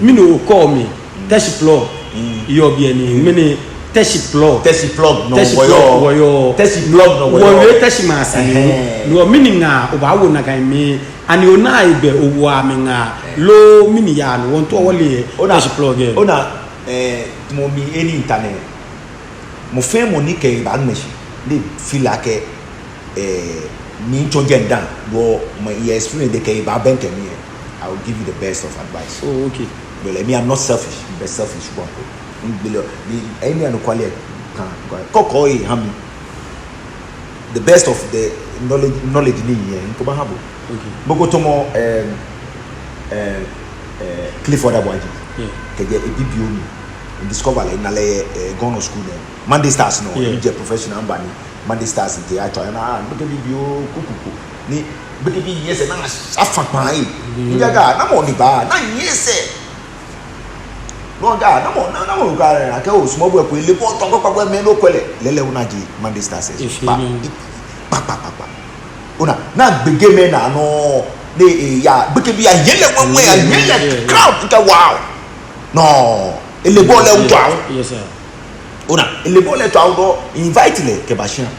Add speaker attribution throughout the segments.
Speaker 1: me no call me test plug you be any me test plug
Speaker 2: no
Speaker 1: wo
Speaker 2: test plug no
Speaker 1: wo test masa no meaning na obawo na kan me and you na ibe owo amenga low mini ya no won to wole test plug
Speaker 2: ona mo mi any internet mo fe mo ni ke ba meshi they feel like me chongen down go my experience they ke ba bank me I will give you the best of advice.
Speaker 1: Oh, okay.
Speaker 2: But me, I'm not selfish. But selfish one. Any and quality kokoi hami. The best of the knowledge ni here in Kubahabo.
Speaker 1: Okay.
Speaker 2: Mogotomo Clifford Abwaji.
Speaker 1: Yeah.
Speaker 2: Keje EPPO ni. Discover like nale gone school there. Monday Stars no. You je professional bani. Monday Stars in theater na EPPO kukuku. Ni bekebi yes na afakpan yi ijaga na mo ni ba na yes no ga na mo ga na ke o small boy ko ile po to ko me no kwele lele una ji Monday Stars pa una na gbege me na no ne ya bekebi ya yele wenwe ya yele crowd ka wow no ele bo le utwa
Speaker 1: yes sir
Speaker 2: una ele bo le twa do invite le ke ba shan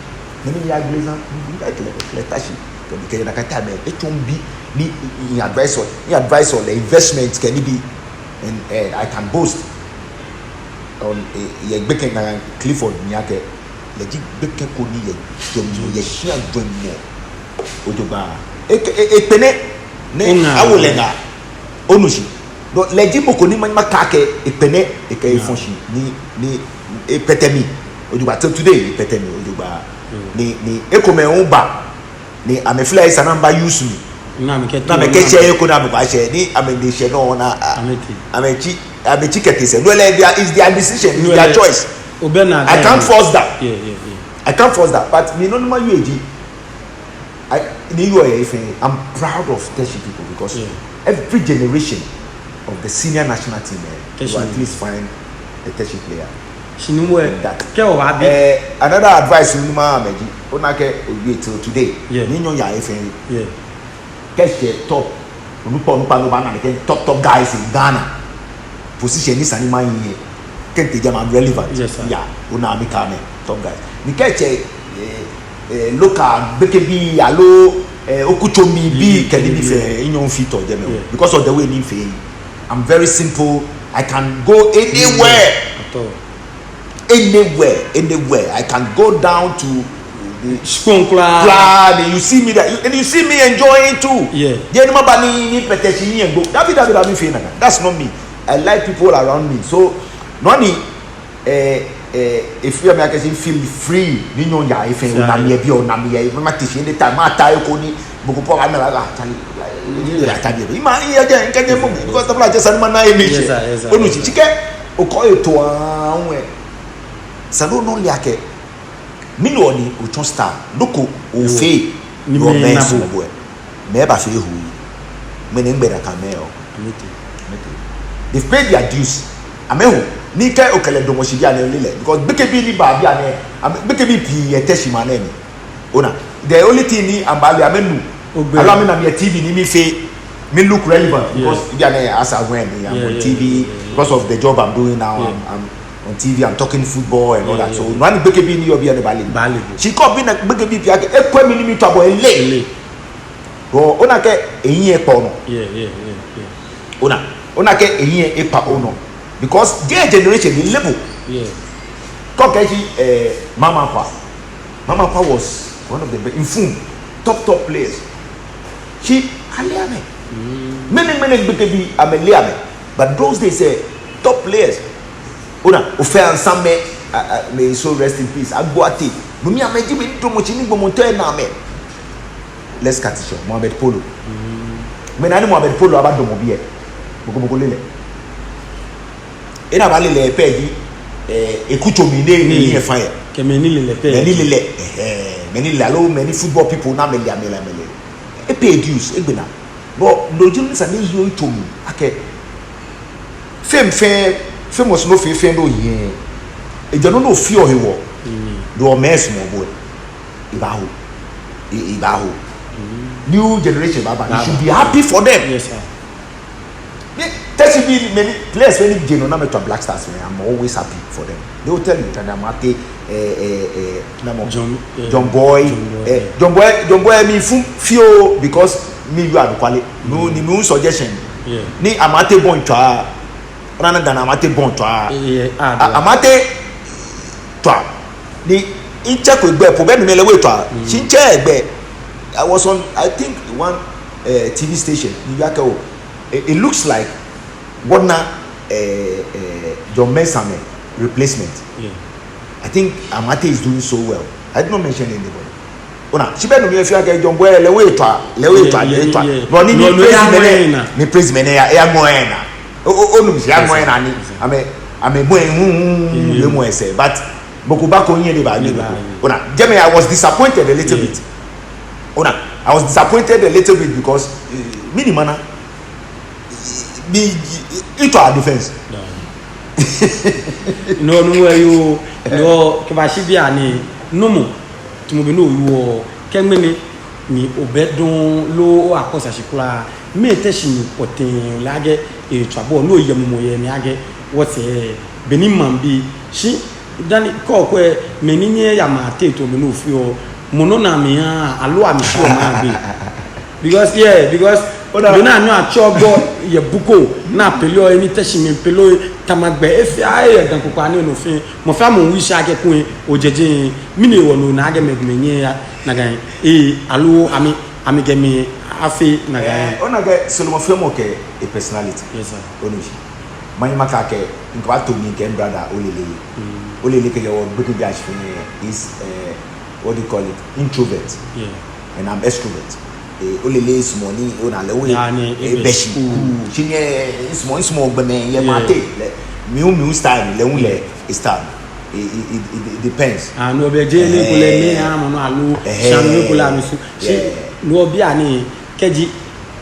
Speaker 2: me ya glazer invite le tashi because na kata me etombi ni advisor the investment can be and I can boast on ye beke na Clifford Nyake legit beke ko ni ye share join mo ojoba pene ne awolenga onushi do legit boko ni ma kake pene ke fonshi ni petemi ojoba till today petemi ojoba ni ekome unba ni amefly is number use me na me keche ko na ba she ni amende she no na amechi kete se no le is their decision is their choice I can't force that I can't force that but me no normal UAG I'm proud of Teshi people because every generation of the senior national team will at least find a Teshi player. That. Another advice you ma meji onake wait till today ni nyo ya efen catch the top nupa no ba na the top guys in Ghana position ni sani man yi kente jama relevant yeah una amika me top guys ni catch local bekebi alo okuchomi bi kedi bi fe inyon fit or dem because of the way ni fe I'm very simple I can go anywhere I can go down to the Sponkla you see me that and you see me enjoying too that's not me I like people around me so noni if you are making feel free ni nyon ya ife na me bi o na me ya ma tishi any time ma ta ko ni buku po na la ta ima iya je nke mo because the plan just animal na emi onu chike o ko eto anwe salo no liake milioni o star loko o fe no mess boy me ba fe hu me ne ngbera ka me o they paid their dues amehu ni kai okele do mo shi bia na lele because bekebi ni ba bia na bekebi pi eteshi ma na ni ona the only thing ni ambali amenu allow me na me TV ni me fe me look relevant because bia na as I when I'm on TV because of the job I'm doing now I'm on TV I'm talking football and all that so no ani bekebi ni obi na bali she come be na bekebi pi ake ekwa mi ni to abo ele go ona ke eyin e po no ona ke eyin e pa ono because their generation the level talk mama pa was one of the in top players she aliame many bekebi ameliame but those days top players ona ofe ansame may so rest in peace agboate bumi ameji be nto mo chini gbomonto na me let's cut it short Mohamed Polo me na ni Mohamed Polo abadomo bi e boko lele ina ba lele peji ekuchomi ni e fa
Speaker 1: ke meni lele
Speaker 2: meni lalo many football people na mele e pay dues e gbena but lojun sa ni yo itomi ake famous no fe no yin e jono no fi ohewo do mess mo boy ibaho new generation baba you should be happy for them
Speaker 1: yes sir
Speaker 2: tesi many players when they no na to Black Stars, I'm always happy for them. They will tell you that Amate John Boy me feel because me you are quality. No ni me suggestion. Ni Amate bon toi rather than Amate bon toi. Amate toi. Ni incha ko gbe problem me lewe toi. Chincha egbe. I was on I think one TV station in Yaka. It looks like what now John Mensame replacement. Yeah. I think Amate is doing so well. I did not mention anybody. Ona, she better me if you get John Boy lewe to. No ni me praise me ya moena. No me ya moena ni. Ame boy le mo ese but bokuba ko yin le ba ni. Ona, Jeme I was disappointed a little bit. Ona, I was disappointed a little bit because minimana be into our defense.
Speaker 1: No you no kebashi bia ni no mo tumo be no you kemene ni obedun lo akosa shikula me teshi otin lage e twabo no yemu ye ni age what benin man bi shi dan ko ko meninye ya ma te to me no fio mono na me alo ami sure ma bi because Dona no achogo ye buko na pelo eni teshimi pelo tamagbe efi aye dan kokwa ni no fin mo fa mo wi sha ke kun ojeje mi ne wono na age megmenye na gan alo ami gemi afi na gan
Speaker 2: ona ge solo mo ke a personality.
Speaker 1: Yes sir.
Speaker 2: Onuji mani maka ke nkwa to mi ke brother olele ke your big dash is what do you call it, introvert.
Speaker 1: Yeah.
Speaker 2: And I'm extrovert. Olele smoni ona lewe beshi chinye small be me ye mate mi style le unle style it depends
Speaker 1: no be je le kule me am no alu sham le kula mi su no bi ani keji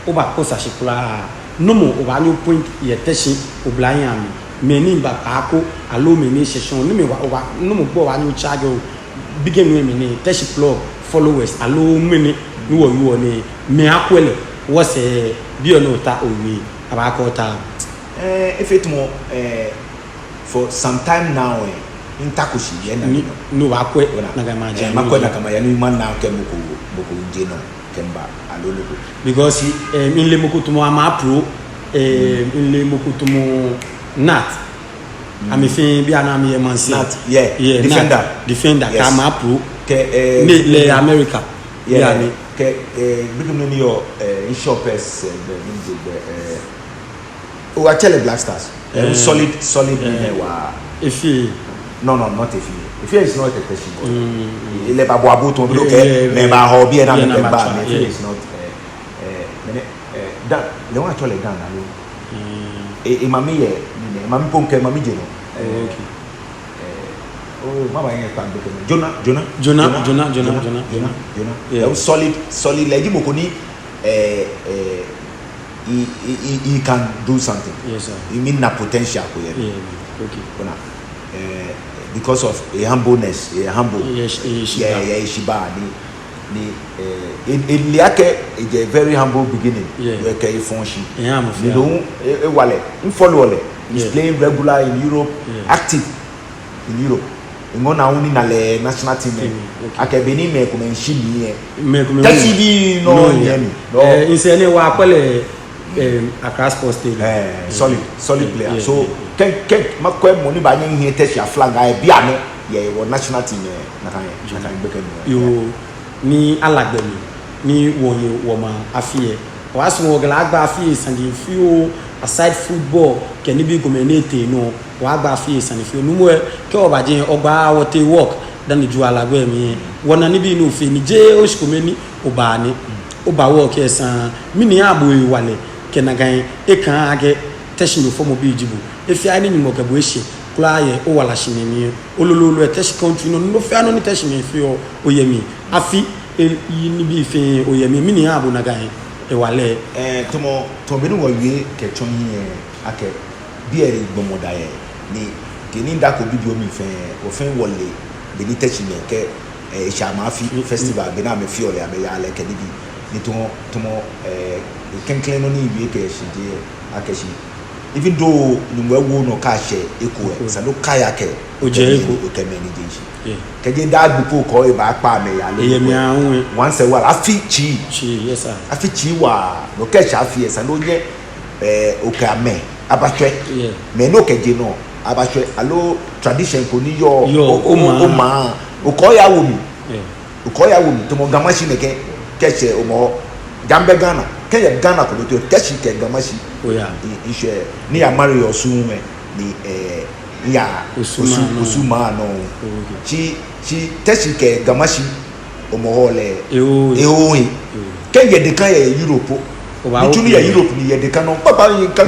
Speaker 1: o ba kosa shikula no mo o ba no point ye teshi o blayan mi me ni ba ako alo me ni session ni me wa o ba no mo gbo wa ni charge o begin we me ni teshi plug followers alo me ni nuwo yuwo ni me akwele wo se bi o no ta owi abako ta
Speaker 2: if it more for some time now in takushi ye na
Speaker 1: no akwe na ga ma ja
Speaker 2: makwe na kama ya ni man na ke boko nje no kemba alolo
Speaker 1: because in le mokutumo ama pro in le mokutumo nat ami fin bi ana mi e man
Speaker 2: nat defender
Speaker 1: yes. Kama pro
Speaker 2: ke
Speaker 1: le America
Speaker 2: yeah ni ke big no ni your shoppers o actually Black Stars solid wa
Speaker 1: if
Speaker 2: no not if is not a question il est pas boabo ton bloc mais ba hobby na me ba mais if is not da le wa actually dan na lo e mami ye mami ponke mami je no
Speaker 1: okay
Speaker 2: mama yẹn kpagbe kẹmẹ Jonah. Yeah. Solid lẹji mo ko ni he can do something.
Speaker 1: Yes sir.
Speaker 2: You mean na potential ko yẹ.
Speaker 1: Yeah. Okay.
Speaker 2: Bona because of a humbleness,
Speaker 1: Yes,
Speaker 2: Shiba ni Liake is a very humble beginning.
Speaker 1: Yeah.
Speaker 2: You can function.
Speaker 1: Yeah,
Speaker 2: you know, wale, follow wale. He's playing regular in Europe, active in Europe. Ngona uni na le national team. Akebeni me ko men shini e. Tachi bi no yemi.
Speaker 1: No. Insene wa kwele Accra Sports Stadium.
Speaker 2: Solid player. So ken makwe money ba nyen here test your flag ai bia no ye wo national team na kan beken
Speaker 1: yo ni alagbemi ni wonye wo ma afie waso wo gala agba afie sandi fio aside football keni bi gomenete no wa agba afie sandi fio no mo ke obaje ogba wote work dan ju alagbemi wona ni bi no fi ni je o shikomeni obani oba work esan mini abo wale kenagan e kan age teshino fomo bi jibu efi ani ni mo gabo ehie kula ye o wala shinemi olololo e tesh country no fi anu ni tesh me fi o oyemi afi ni bi fi oyemi mini abo nagan e wale
Speaker 2: to be no we ke chon ye ake bi eri gbomoda ye ni kini nda ko bi o mi fe o fe wole be ni tesh me ke shama fi festival be na me fi ole ame ya le ke ni to kenklen no ni bi ke shije akeshi even though no no cash eko sa no kaya ke o kemeni jeji keje dad before ko e ba pa me ya le once a while afi chi
Speaker 1: yes sir
Speaker 2: afi chi wa no cash afi sa no nye o ka me abatwe me no keje no abatwe alo tradition ko ni yo o ma o ko ya wo mi to mo gamashi ne ke keche o mo gambe Ghana kenya Ghana ko to kechi ke gamashi ishe ni ya Mario Osume ni ya Osuma no chi kechi ke gamashi o mo hole eoyi kenya de kan ya Europe ni tunu ya Europe ni ya de kan no papa yin kan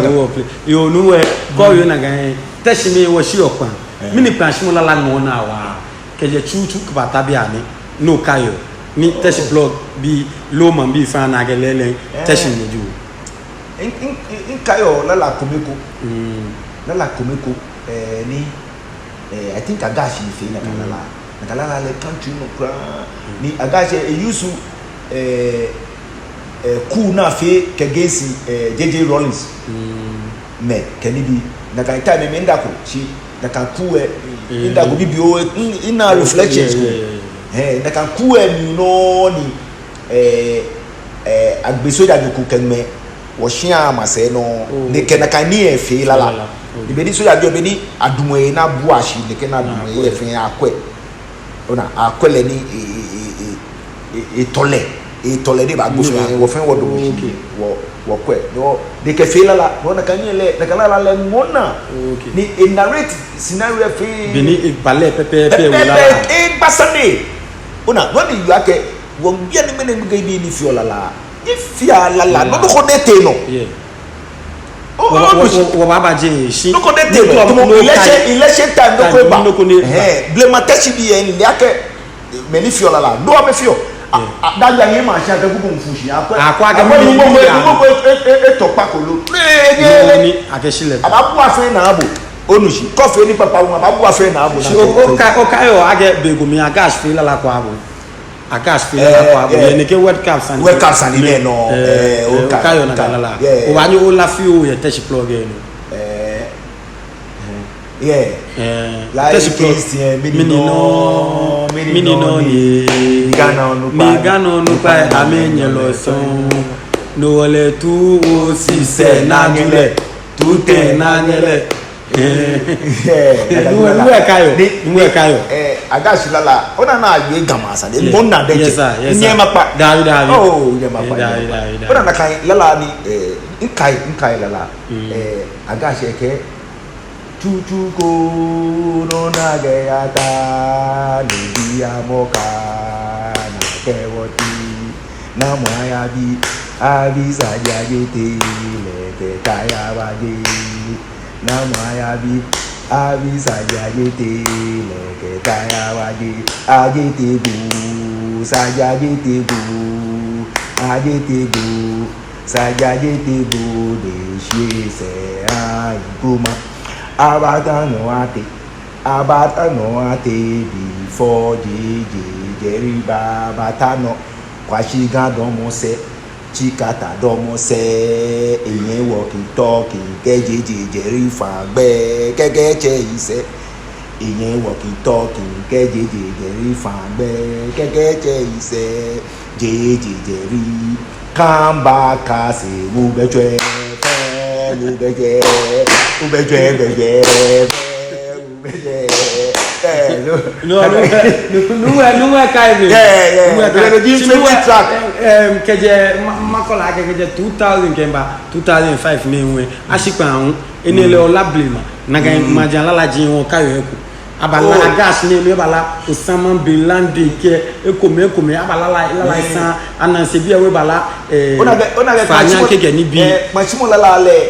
Speaker 1: yo nu we ko yo na gan techi me wo shi okwan mini planshimo la no na wa keje chuchu kubata bia ni no kayo ni techi blog bi low man bi fa na gelele techi ni ju
Speaker 2: in kayo la komeko ni I think agashi ni fe na kala le country no kra ni agashi use ku na fe kegesi JJ Rollins me kenibi na kan time me ndako chi na kan ku ndako bibio ina reflections na kan ku mi no ni agbesoja joku kenme wo hia amase no ne kenaka ni efe lala ibedi soja bi obedi adumoye na bu ashi ne kenaka adumoye efe akwe ona akwele ni etole de ba gboso wo fen wo do wo kwe no de ke fe lala no na kan le na kala le ngona ni narrate scenario fe
Speaker 1: bini balé pepe wala
Speaker 2: basane ona no ni yake wo bia ni mene ngai ni fiola la ifia la no ko nete no
Speaker 1: wo baba je shi
Speaker 2: no ko nete no election time no ko ba blema tachi bi en yake meni fiola la do me fio daja yin ma sha tebu ko mfushi akwa ga mi mo e to pakolo
Speaker 1: ni akeshile
Speaker 2: ababu afi na abo onushi kofe ni papa wo ababu afi na abo
Speaker 1: na o kayo age begumi agash fi la kwa abo agash fi la kwa abo ni ke world cup san
Speaker 2: ni no
Speaker 1: o kayo na kala o ba ni o la fi o ye techi plug no
Speaker 2: Laryea Kingston mini no ni
Speaker 1: Gano no pa amenye lo son no wole tu o si se na ngele tu te na ngele nuwe kayo
Speaker 2: agashi lala ona na agbe gamasa de monna de nyema pa
Speaker 1: dawi
Speaker 2: oh nyema pa ona na kai lala ni inkai lala agashi eke chuchu ko no na ge ata ni dia moka na kewoti na moya bi abi saja gete le te kaya baje na moya bi abi saja gete le ke kaya baje agete bu saja gete bu agete bu saja gete bu de shi se ai kuma abata no ate before jeri baba no kwashi gan don mo se chikata don mo se eyen walking talking kejeje jeri fa gbe kekeche ise eyen walking talking kejeje jeri fa gbe kekeche ise jeje jeri come back as we beje
Speaker 1: no kai keje makola keje 2000 kemba 2005 ni nwe asipa hun enele olablema na ga majala la jin won kayo eku abala gas ni le bala Osama bin Laden ke ekome abala la san ananse bi e we bala
Speaker 2: ona ga
Speaker 1: fanya keke ni bi
Speaker 2: machimo la le